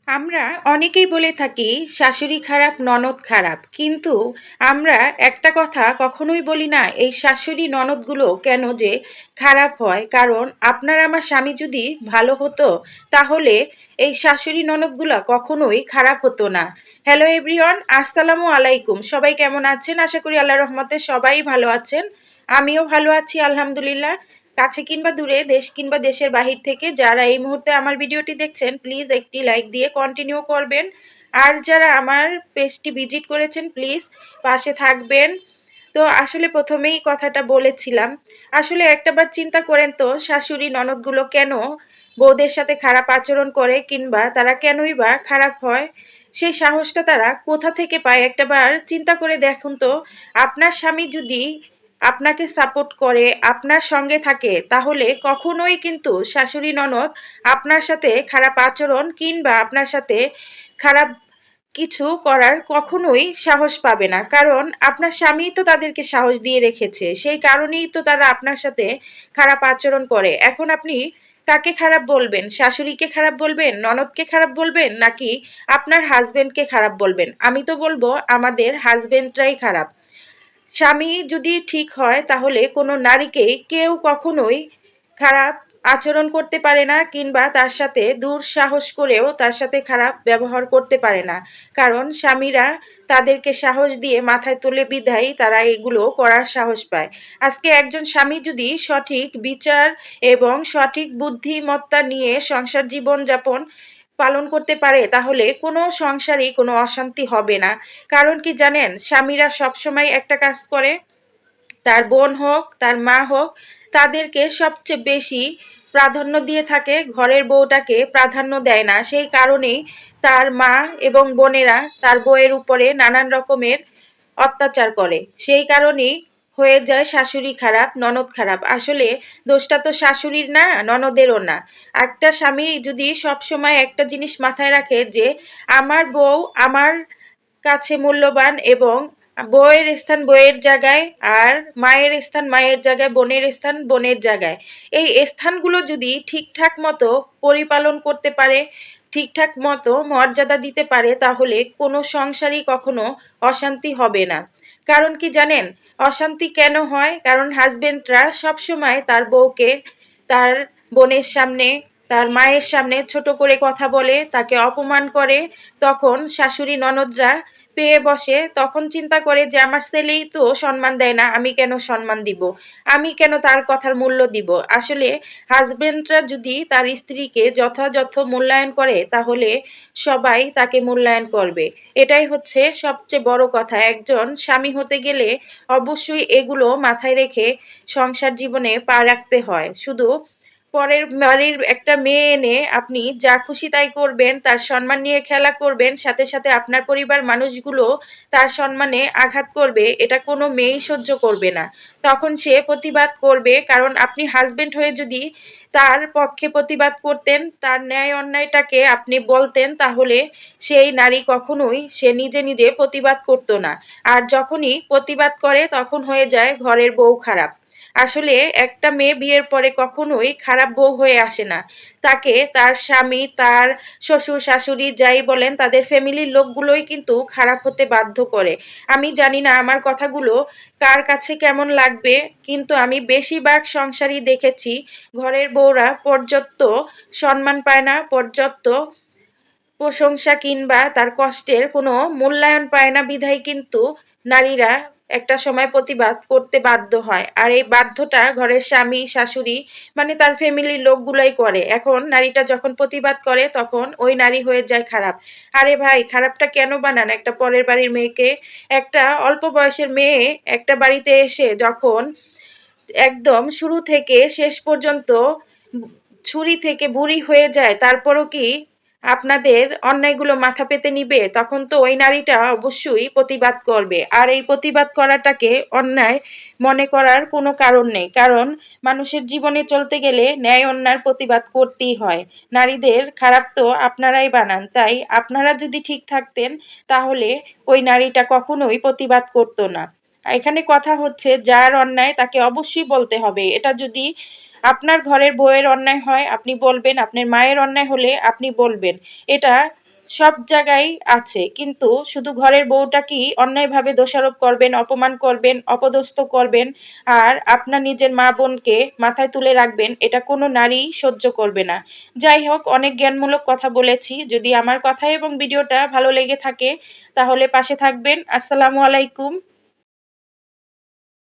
আমরা অনেকেই বলে থাকি শাশুড়ি খারাপ ননদ খারাপ, কিন্তু আমরা একটা কথা কখনোই বলি না এই শাশুড়ি ননদগুলো কেন যে খারাপ হয়। কারণ আপনার আমার স্বামী যদি ভালো হতো তাহলে এই শাশুড়ি ননদগুলো কখনোই খারাপ হতো না। হ্যালো এভরিওয়ান, আসসালামু আলাইকুম। সবাই কেমন আছেন? আশা করি আল্লাহর রহমতে সবাই ভালো আছেন। আমিও ভালো আছি আলহামদুলিল্লাহ। কাছে কিংবা দূরে, দেশ কিংবা দেশের বাহির থেকে যারা এই মুহূর্তে আমার ভিডিওটি দেখছেন, প্লিজ একটি লাইক দিয়ে কন্টিনিউ করবেন। আর যারা আমার পেজটি ভিজিট করেছেন প্লিজ পাশে থাকবেন। তো আসলে প্রথমেই কথাটা বলেছিলাম, আসলে একটাবার চিন্তা করেন তো শাশুড়ি ননদগুলো কেন বউদের সাথে খারাপ আচরণ করে, কিংবা তারা কেনই বা খারাপ হয়। সেই সাহসটা তারা কোথা থেকে পায় একটাবার চিন্তা করে দেখুন তো। আপনার স্বামী যদি আপনাকে সাপোর্ট করে, আপনার সঙ্গে থাকে, তাহলে কখনোই কিন্তু শাশুড়ি ননদ আপনার সাথে খারাপ আচরণ কিংবা আপনার সাথে খারাপ কিছু করার কখনোই সাহস পাবে না। কারণ আপনার স্বামী তো তাদেরকে সাহস দিয়ে রেখেছে, সেই কারণেই তো তারা আপনার সাথে খারাপ আচরণ করে। এখন আপনি কাকে খারাপ বলবেন? শাশুড়িকে খারাপ বলবেন, ননদকে খারাপ বলবেন, নাকি আপনার হাজবেন্ডকে খারাপ বলবেন? আমি তো বলবো আমাদের হাজবেন্ডরাই খারাপ। স্বামী যদি ঠিক হয় তাহলে কোনো নারীকেই কেউ কখনোই খারাপ আচরণ করতে পারে না, কিংবা তার সাথে দুঃসাহস করেও তার সাথে খারাপ ব্যবহার করতে পারে না। কারণ স্বামীরা তাদেরকে সাহস দিয়ে মাথায় তুলে বিধায় তারা এগুলো করার সাহস পায়। আজকে একজন স্বামী যদি সঠিক বিচার এবং সঠিক বুদ্ধিমত্তা নিয়ে সংসার জীবন যাপন পালন করতে পারে তাহলে কোনো সংসারেই কোনো অশান্তি হবে না। কারণ কি জানেন, স্বামীরা সবসময় একটা কাজ করে, তার বোন হোক তার মা হোক, তাদেরকে সবচেয়ে বেশি প্রাধান্য দিয়ে থাকে, ঘরের বউটাকে প্রাধান্য দেয় না। সেই কারণেই তার মা এবং বোনেরা তার বউয়ের উপরে নানান রকমের অত্যাচার করে। সেই কারণেই হয়ে যায় শাশুড়ি খারাপ ননদ খারাপ। আসলে দোষটা তো শাশুড়ির না, ননদেরও না। একটা স্বামী যদি সব সময় একটা জিনিস মাথায় রাখে যে আমার বউ আমার কাছে মূল্যবান, এবং বউয়ের স্থান বউয়ের জায়গায়, আর মায়ের স্থান মায়ের জায়গায়, বোনের স্থান বোনের জায়গায়, এই স্থানগুলো যদি ঠিকঠাক মতো পরিপালন করতে পারে, ঠিকঠাক মতো মর্যাদা দিতে পারে, তাহলে কোনো সংসারই কখনো অশান্তি হবে না। কারণ কি জানেন, অশান্তি কেন হয়? কারণ হাজবেন্ডরা সবসময় তার বউকে তার বোনের সামনে, তার মায়ের সামনে ছোট করে কথা বলে, তাকে অপমান করে। তখন শাশুড়ি ননদরা পেয়ে বসে, তখন চিন্তা করে যে আমার ছেলেই তো সম্মান দেয় না, আমি কেন সম্মান দিব, আমি কেন তার কথার মূল্য দিব। আসলে হাজবেন্ডরা যদি তার স্ত্রীকে যথাযথ মূল্যায়ন করে তাহলে সবাই তাকে মূল্যায়ন করবে। এটাই হচ্ছে সবচেয়ে বড় কথা। একজন স্বামী হতে গেলে অবশ্যই এগুলো মাথায় রেখে সংসার জীবনে পা রাখতে হয়। শুধু পরের বাড়ির একটা মেয়ে এনে আপনি যা খুশি তাই করবেন, তার সম্মান নিয়ে খেলা করবেন, সাথে সাথে আপনার পরিবার মানুষগুলো তার সম্মানে আঘাত করবে, এটা কোনো মেয়েই সহ্য করবে না। তখন সে প্রতিবাদ করবে, কারণ আপনি হাজবেন্ড হয়ে যদি তার পক্ষে প্রতিবাদ করতেন, তার ন্যায় অন্যায়টাকে আপনি বলতেন, তাহলে সেই নারী কখনোই সে নিজে নিজে প্রতিবাদ করতো না। আর যখনই প্রতিবাদ করে তখন হয়ে যায় ঘরের বউ খারাপ। আসলে একটা মেয়ে বিয়ের পরে কখনোই খারাপ বউ হয়ে আসে না। তাকে তার স্বামী, তার শ্বশুর শাশুড়ি যাই বলেন, তাদের ফ্যামিলির লোকগুলোই কিন্তু খারাপ হতে বাধ্য করে। আমি জানি না আমার কথাগুলো কার কাছে কেমন লাগবে, কিন্তু আমি বেশিরভাগ সংসারই দেখেছি ঘরের বউরা পর্যাপ্ত সম্মান পায় না, পর্যাপ্ত প্রশংসা কিংবা তার কষ্টের কোনো মূল্যায়ন পায় না, বিধায় কিন্তু নারীরা একটা সময় প্রতিবাদ করতে বাধ্য হয়। আর এই বাধ্যটা ঘরের স্বামী শাশুড়ি মানে তার ফ্যামিলির লোকগুলাই করে। এখন নারীটা যখন প্রতিবাদ করে তখন ওই নারী হয়ে যায় খারাপ। আরে ভাই, খারাপটা কেন বানান একটা পরের বাড়ির মেয়েকে? একটা অল্প বয়সের মেয়ে একটা বাড়িতে এসে যখন একদম শুরু থেকে শেষ পর্যন্ত ছুরি থেকে বুড়ি হয়ে যায়, তারপরও কি আপনাদের অন্যায়গুলো মাথা পেতে নিবে? তখন তো ওই নারীটা অবশ্যই প্রতিবাদ করবে। আর এই প্রতিবাদ করাটাকে অন্যায় মনে করার কোনো কারণ নেই, কারণ মানুষের জীবনে চলতে গেলে ন্যায় অন্যায়ের প্রতিবাদ করতেই হয়। নারীদের খারাপ তো আপনারাই বানান, তাই আপনারা যদি ঠিক থাকতেন তাহলে ওই নারীটা কখনোই প্রতিবাদ করতো না। এখানে কথা হচ্ছে যার অন্যায় তাকে অবশ্যই বলতে হবে। এটা যদি আপনার ঘরের বউয়ের অন্যায় হয় আপনি বলবেন, আপনার মায়ের অন্যায় হলে আপনি বলবেন। এটা সব জায়গায় আছে। কিন্তু শুধু ঘরের বউটাকেই অন্যায়ভাবে দোষারোপ করবেন, অপমান করবেন, অপদস্থ করবেন আর আপনার নিজের মা-বোনকে মাথায় তুলে রাখবেন, এটা কোনো নারীই সহ্য করবে না। যাই হোক, অনেক জ্ঞানমূলক কথা বলেছি। যদি আমার কথা এবং ভিডিওটা ভালো লেগে থাকে তাহলে পাশে থাকবেন। আসসালামু আলাইকুম।